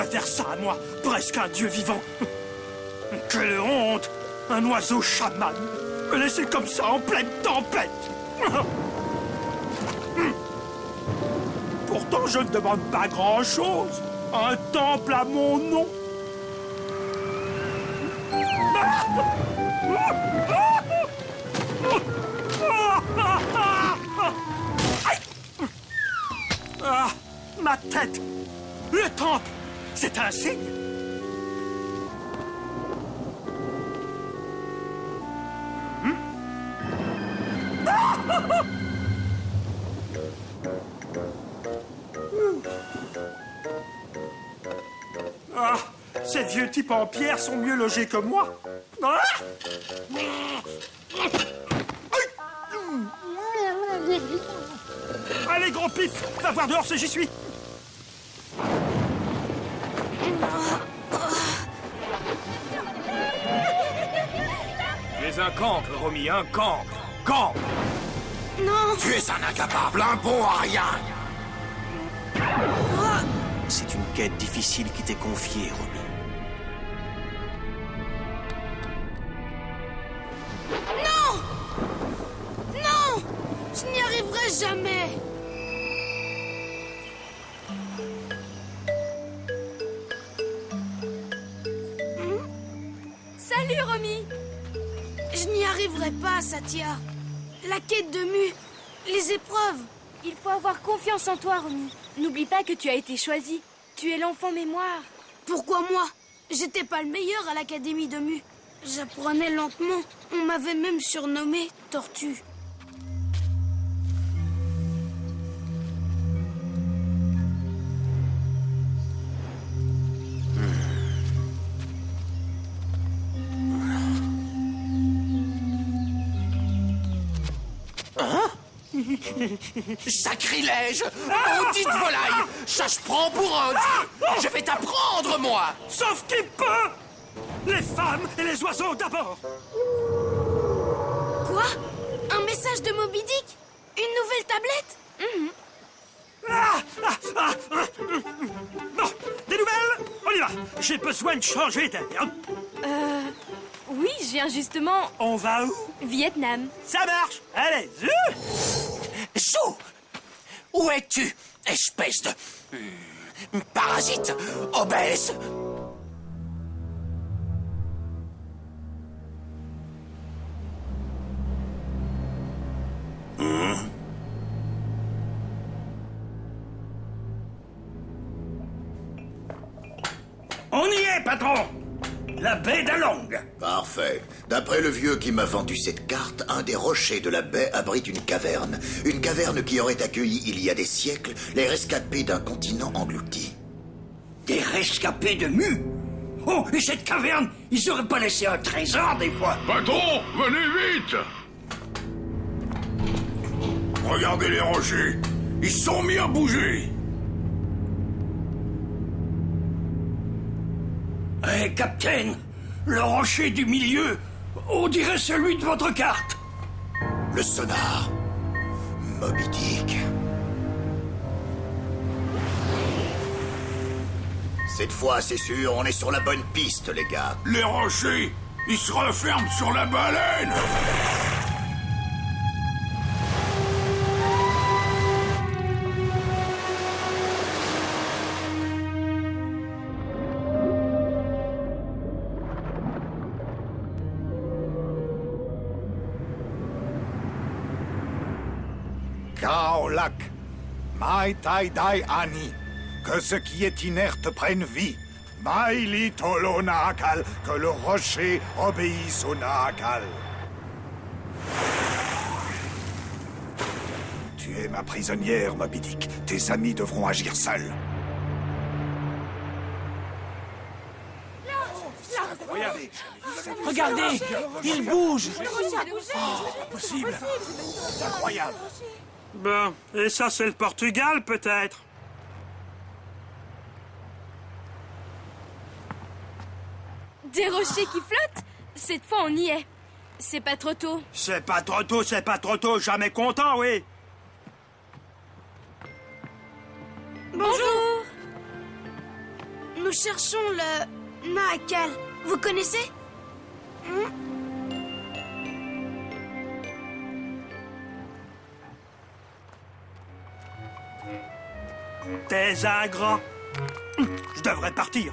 faire ça à moi, presque un dieu vivant. Quelle honte! Un oiseau chaman me laisser comme ça en pleine tempête. Pourtant, je ne demande pas grand-chose. Un temple à mon nom. Ah, ma tête! Le temple! C'est un signe! Ah, ces vieux types en pierre sont mieux logés que moi. Ah! Allez, gros pif, va voir dehors si j'y suis. Tu es un cancre, Romy, un cancre. Cancre! Non! Tu es un incapable, un bon à rien. C'est une quête difficile qui t'est confiée, Romy. Non! Non! Je n'y arriverai jamais! Salut, Romy! Je n'y arriverai pas, Satya. La quête de Mu, les épreuves. Il faut avoir confiance en toi, Romy. N'oublie pas que tu as été choisie. Tu es l'enfant mémoire. Pourquoi moi? J'étais pas le meilleur à l'académie de Mu. J'apprenais lentement. On m'avait même surnommé Tortue. Sacrilège! Maudite volaille! Ça se prend pour un dieu! Je vais t'apprendre, moi! Sauf qui peut! Les femmes et les oiseaux d'abord! Quoi? Un message de Moby Dick? Une nouvelle tablette? Bon, des nouvelles? On y va! J'ai besoin de changer d'air. Oui, je viens justement... On va où? Vietnam. Ça marche! Allez, Zou! Où es-tu, espèce de... parasite obèse? On y est, patron! La baie d'Along. Parfait. D'après le vieux qui m'a vendu cette carte, un des rochers de la baie abrite une caverne. Une caverne qui aurait accueilli il y a des siècles les rescapés d'un continent englouti. Des rescapés de Mu? Oh, et cette caverne, ils auraient pas laissé un trésor des fois? Patron, venez vite! Regardez les rochers. Ils se sont mis à bouger. Eh, Capitaine, le rocher du milieu, on dirait celui de votre carte. Le sonar. Moby Dick. Cette fois, c'est sûr, on est sur la bonne piste, les gars. Les rochers, ils se referment sur la baleine. Kaolak, Mai Tai Dai Ani, que ce qui est inerte prenne vie. Maili Tolo Naakal, que le rocher obéisse au Naakal. Tu es ma prisonnière, Moby Dick. Tes amis devront agir seuls. Regardez, il bouge. Impossible. C'est incroyable. Bon, et ça, c'est le Portugal, peut-être? Des rochers qui flottent? Cette fois, on y est. C'est pas trop tôt. C'est pas trop tôt, c'est pas trop tôt. Jamais content, oui. Bonjour. Nous cherchons le Naakal. Vous connaissez? T'es ingrat. Je devrais partir.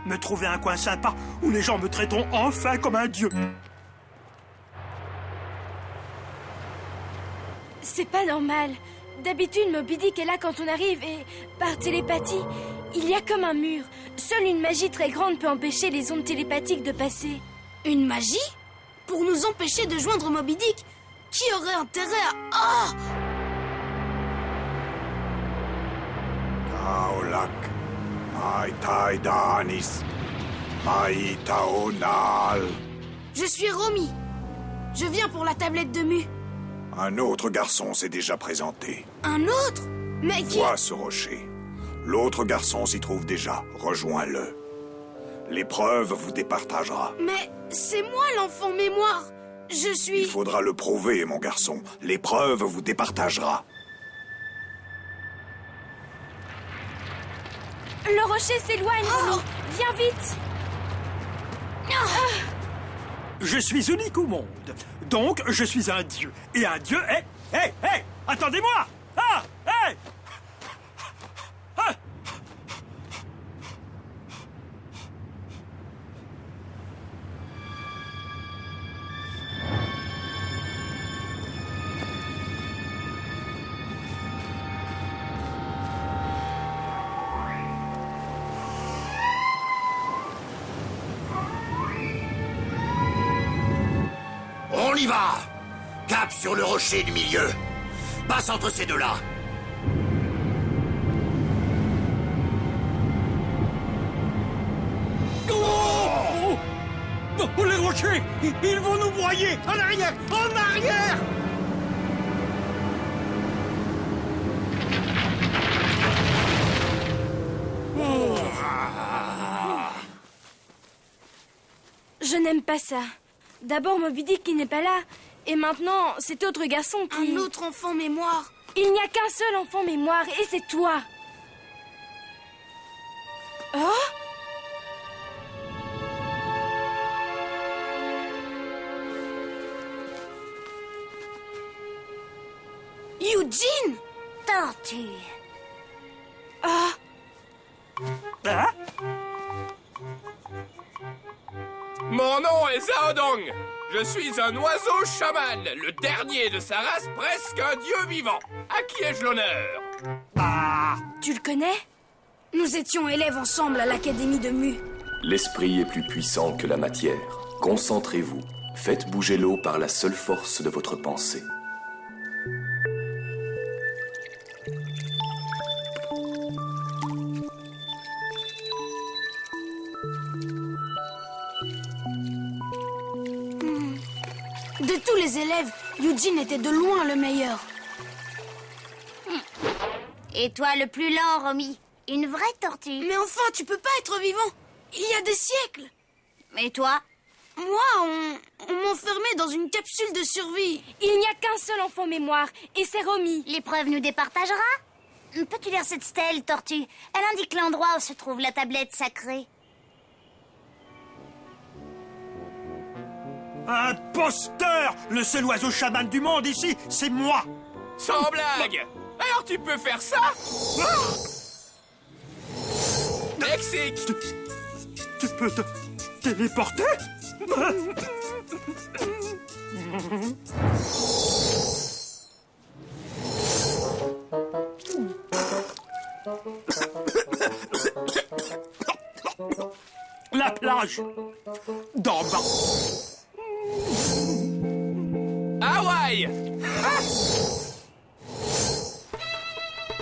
Me trouver un coin sympa où les gens me traiteront enfin comme un dieu. C'est pas normal. D'habitude, Moby Dick est là quand on arrive et, par télépathie, il y a comme un mur. Seule une magie très grande peut empêcher les ondes télépathiques de passer. Une magie? Pour nous empêcher de joindre Moby Dick? Qui aurait intérêt à... Oh! Taolak, mai tai danis, mai taonal. Je suis Romy. Je viens pour la tablette de Mu. Un autre garçon s'est déjà présenté. Un autre? Mais qui... Vois ce rocher. L'autre garçon s'y trouve déjà. Rejoins-le. L'épreuve vous départagera. Mais c'est moi l'enfant mémoire. Je suis... Il faudra le prouver, mon garçon. L'épreuve vous départagera. Le rocher s'éloigne, Romy. Viens vite. Je suis unique au monde. Donc, je suis un dieu. Et un dieu est... Hé, hé, attendez-moi! Ah, hé! Ah! On y va! Cap sur le rocher du milieu. Passe entre ces deux-là. Oh! Oh, les rochers! Ils vont nous broyer! En arrière! En arrière! Je n'aime pas ça. D'abord Moby Dick qui n'est pas là. Et maintenant, cet autre garçon qui... Un autre enfant mémoire. Il n'y a qu'un seul enfant mémoire, et c'est toi. Oh? Eugene! Tortue. Ah! Hein? Mon nom est Zaodong. Je suis un oiseau chaman, le dernier de sa race, presque un dieu vivant. À qui ai-je l'honneur? Ah! Tu le connais? Nous étions élèves ensemble à l'Académie de Mu. L'esprit est plus puissant que la matière. Concentrez-vous. Faites bouger l'eau par la seule force de votre pensée. De tous les élèves, Eugene était de loin le meilleur. Et toi le plus lent, Romy? Une vraie tortue. Mais enfin, tu peux pas être vivant. Il y a des siècles. Et toi? Moi, on m'enfermait dans une capsule de survie. Il n'y a qu'un seul enfant mémoire, et c'est Romy. L'épreuve nous départagera? Peux-tu lire cette stèle, tortue? Elle indique l'endroit où se trouve la tablette sacrée. Imposteur! Le seul oiseau chaman du monde ici, c'est moi! Sans blague! Alors tu peux faire ça? Mexique! Tu peux te téléporter? La plage! D'en bas! Hawaï!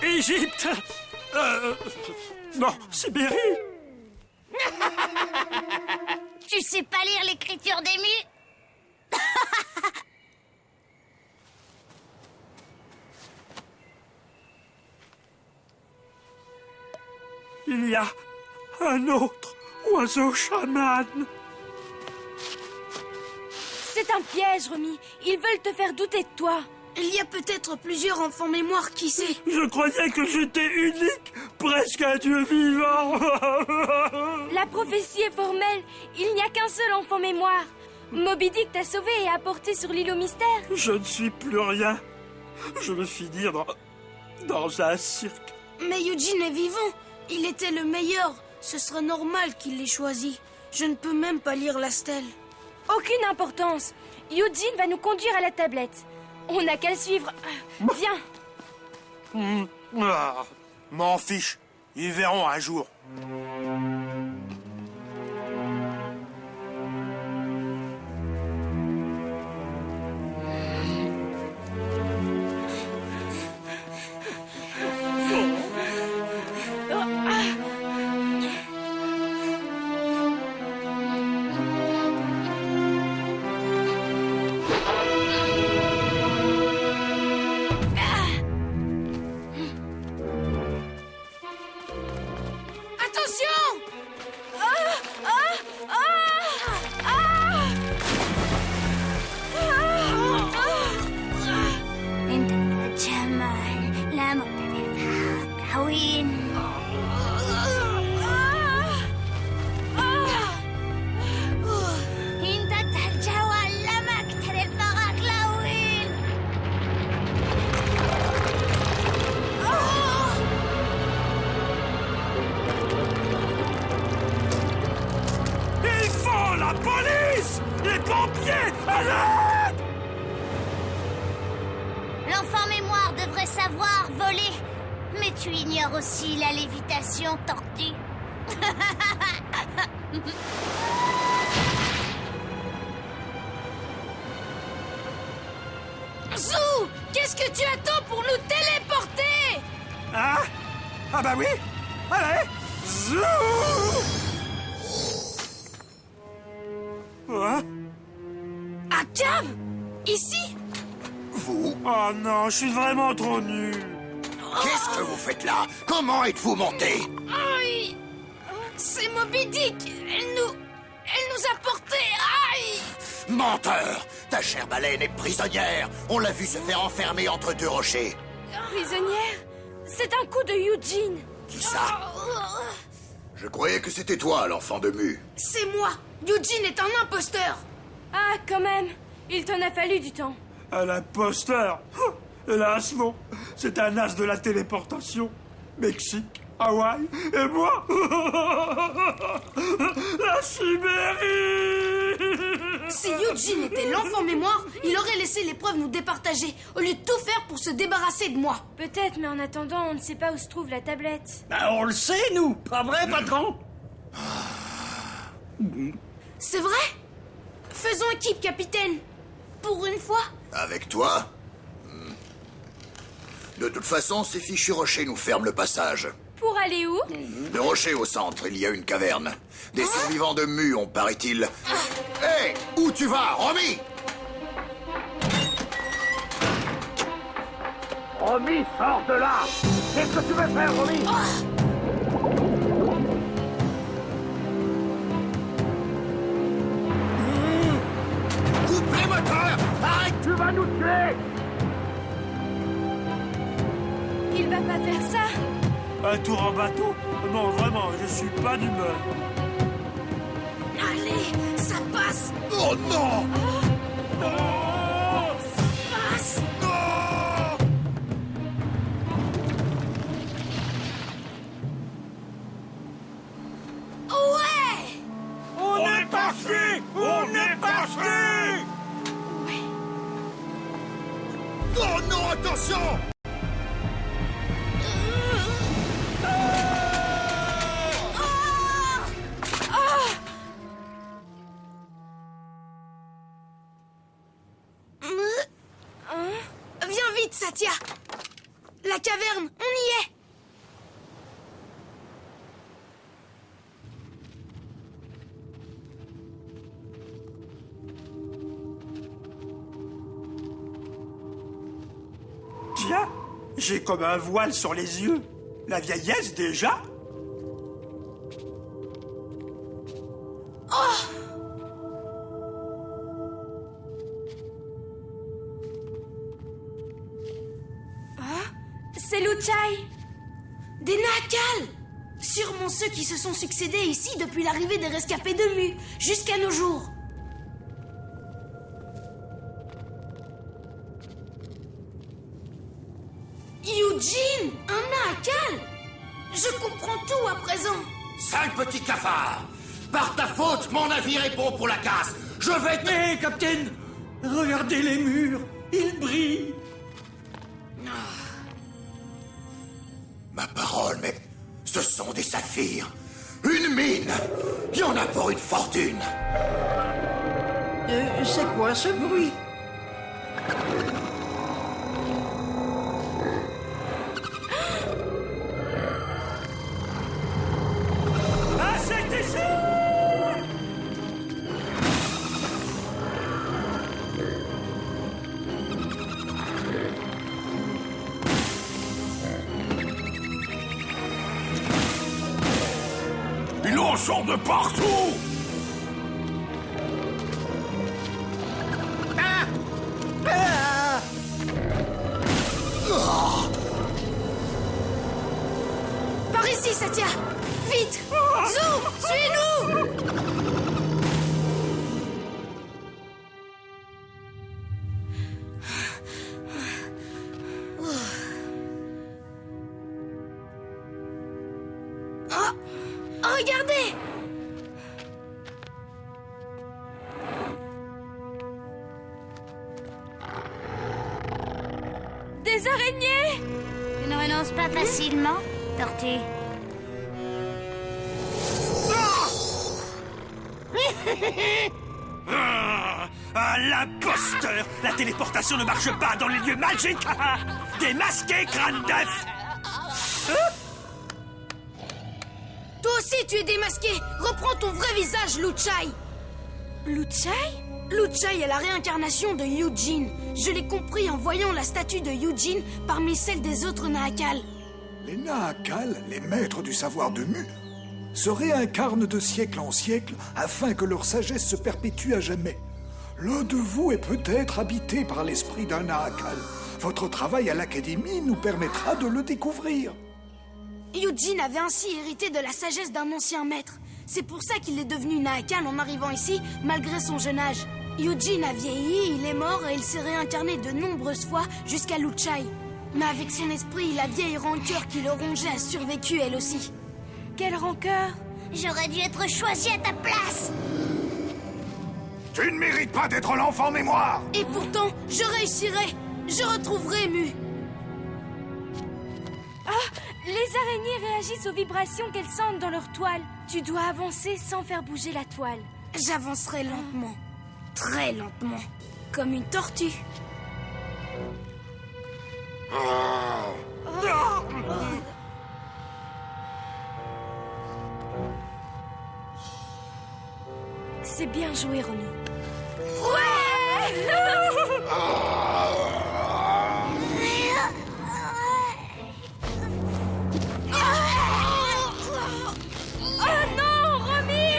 Égypte! Non, Sibérie! Tu sais pas lire l'écriture des Mu? Il y a un autre oiseau chaman. C'est un piège, Romy. Ils veulent te faire douter de toi. Il y a peut-être plusieurs enfants mémoire, qui sait? Je croyais que j'étais unique, presque un dieu vivant. La prophétie est formelle. Il n'y a qu'un seul enfant mémoire. Moby Dick t'a sauvé et apporté sur l'île au mystère. Je ne suis plus rien. Je vais finir dans un cirque. Mais Eugene est vivant. Il était le meilleur. Ce serait normal qu'il l'ait choisi. Je ne peux même pas lire la stèle. Aucune importance. Eugene va nous conduire à la tablette. On n'a qu'à le suivre. Viens. M'en fiche. Ils verront un jour. L'enfant mémoire devrait savoir voler. Mais tu ignores aussi la lévitation, Tortue. Zou, qu'est-ce que tu attends pour nous téléporter? Ah bah oui. Allez, zou. À cave? Ici? Vous? Oh non, je suis vraiment trop nul. Qu'est-ce que vous faites là? Comment êtes-vous monté? Aïe! C'est Moby Dick. Elle nous a portés. Aïe! Menteur! Ta chère baleine est prisonnière. On l'a vu se faire enfermer entre deux rochers. Prisonnière? C'est un coup de Eugene. Qui ça? Je croyais que c'était toi, l'enfant de Mu. C'est moi. Eugene est un imposteur. Ah, quand même. Il t'en a fallu du temps. Un imposteur. Hélas, non. C'est un as de la téléportation. Mexique, Hawaï, et moi, la Sibérie. Si Eugene était l'enfant mémoire, il aurait laissé les preuves nous départager, au lieu de tout faire pour se débarrasser de moi. Peut-être, mais en attendant, on ne sait pas où se trouve la tablette. Ben, on le sait, nous. Pas vrai, patron? C'est vrai? Faisons équipe, capitaine. Pour une fois. Avec toi? De toute façon, ces fichus rochers nous ferment le passage. Pour aller où? Le rocher au centre, il y a une caverne. Des survivants de Mu ont, paraît-il... Hé! Où tu vas, Romy? Romy, sors de là! Qu'est-ce que tu veux faire, Romy? Coupe les moteurs! Arrête! Tu vas nous tuer! Il va pas faire ça. Un tour en bateau? Non, vraiment, je suis pas d'humeur. Allez, ça passe. Oh non! Ça passe. Ouais! On est parti! On est parti! Oh non, attention! Viens vite, Satya. La caverne, on y est. Tiens, j'ai comme un voile sur les yeux. La vieillesse déjà? c'est Luchai. Des Nahakals! Sûrement ceux qui se sont succédés ici depuis l'arrivée des rescapés de Mu, jusqu'à nos jours. Eugene, un Nahakal! Je comprends tout à présent. Sale petit cafard! Par ta faute, mon navire est bon pour la casse. Je vais te... Mais, capitaine, regardez les murs, ils brillent. Ma parole, mais ce sont des saphirs. Une mine. Il y en a pour une fortune. C'est quoi ce bruit? Ah, c'est ici! Il en sort de partout! Par ici, Satya! Vite! Zou, suis-nous! Oh, regardez! Des araignées! Tu ne renonces pas facilement, Tortue. Ah, l'imposteur! La téléportation ne marche pas dans les lieux magiques! Démasqué, crâne d'œuf! Toi aussi, tu es démasqué! Reprends ton vrai visage, Luchai! Luchai? Luchai est la réincarnation de Eugene. Je l'ai compris en voyant la statue de Eugene parmi celles des autres Nahakals. Les Nahakals, les maîtres du savoir de Mu, se réincarnent de siècle en siècle afin que leur sagesse se perpétue à jamais. L'un de vous est peut-être habité par l'esprit d'un Nahakal. Votre travail à l'Académie nous permettra de le découvrir. Eugene avait ainsi hérité de la sagesse d'un ancien maître. C'est pour ça qu'il est devenu Nahakal en arrivant ici, malgré son jeune âge. Eugene a vieilli, il est mort et il s'est réincarné de nombreuses fois jusqu'à Luchai. Mais avec son esprit, la vieille rancœur qui le rongeait a survécu elle aussi. Quelle rancœur! J'aurais dû être choisi à ta place. Tu ne mérites pas d'être l'enfant mémoire! Et pourtant, je réussirai. Je retrouverai Mu. Ah! Les araignées réagissent aux vibrations qu'elles sentent dans leur toile. Tu dois avancer sans faire bouger la toile. J'avancerai lentement. Très lentement. Comme une tortue. C'est bien joué, Romy. Ouais! Oh non, Romy!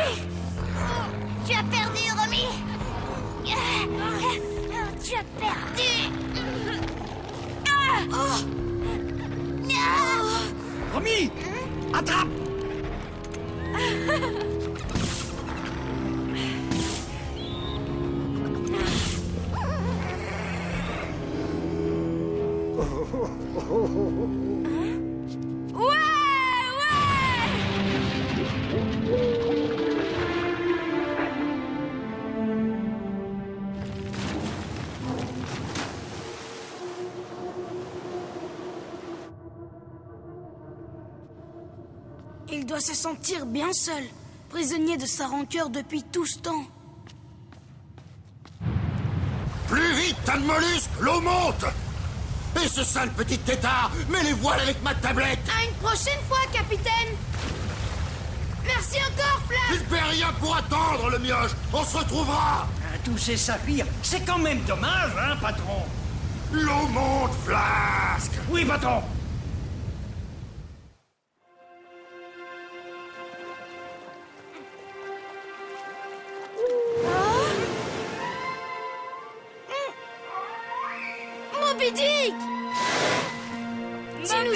Tu as perdu, Romy. Tu as perdu. Romy, attrape! Il doit se sentir bien seul, prisonnier de sa rancœur depuis tout ce temps. Plus vite, tas de mollusques, l'eau monte! Et ce sale petit tétard, mets les voiles avec ma tablette! À une prochaine fois, capitaine! Merci encore, Flash! Il ne paie rien pour attendre, le mioche! On se retrouvera! Tous ces saphirs, c'est quand même dommage, hein, patron? L'eau monte, Flasque! Oui, patron! Moby Dick! Tu nous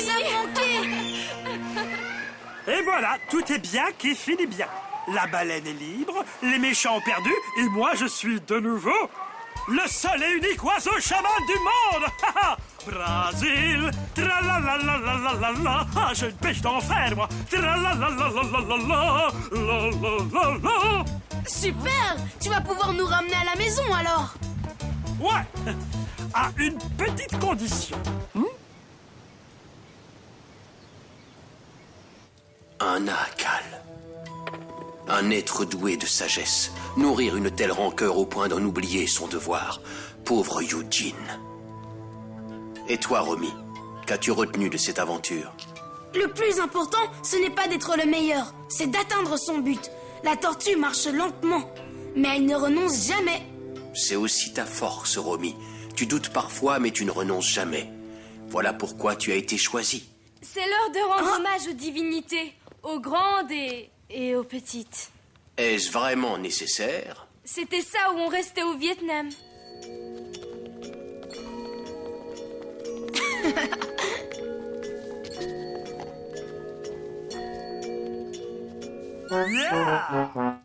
tout est bien qui finit bien. La baleine est libre, les méchants ont perdu, et moi je suis de nouveau le seul et unique oiseau chaman du monde. Brasil, tralalalalala, ah, j'ai une pêche d'enfer, moi. Tralalalalala, la. Super! Tu vas pouvoir nous ramener à la maison alors. Ouais, à une petite condition. Un Nahakal. Un être doué de sagesse. Nourrir une telle rancœur au point d'en oublier son devoir. Pauvre Eugene. Et toi, Romy, qu'as-tu retenu de cette aventure? Le plus important, ce n'est pas d'être le meilleur, c'est d'atteindre son but. La tortue marche lentement, mais elle ne renonce jamais. C'est aussi ta force, Romy. Tu doutes parfois, mais tu ne renonces jamais. Voilà pourquoi tu as été choisie. C'est l'heure de rendre hommage aux divinités, aux grandes et aux petites. Est-ce vraiment nécessaire? C'était ça où on restait au Vietnam. Yeah!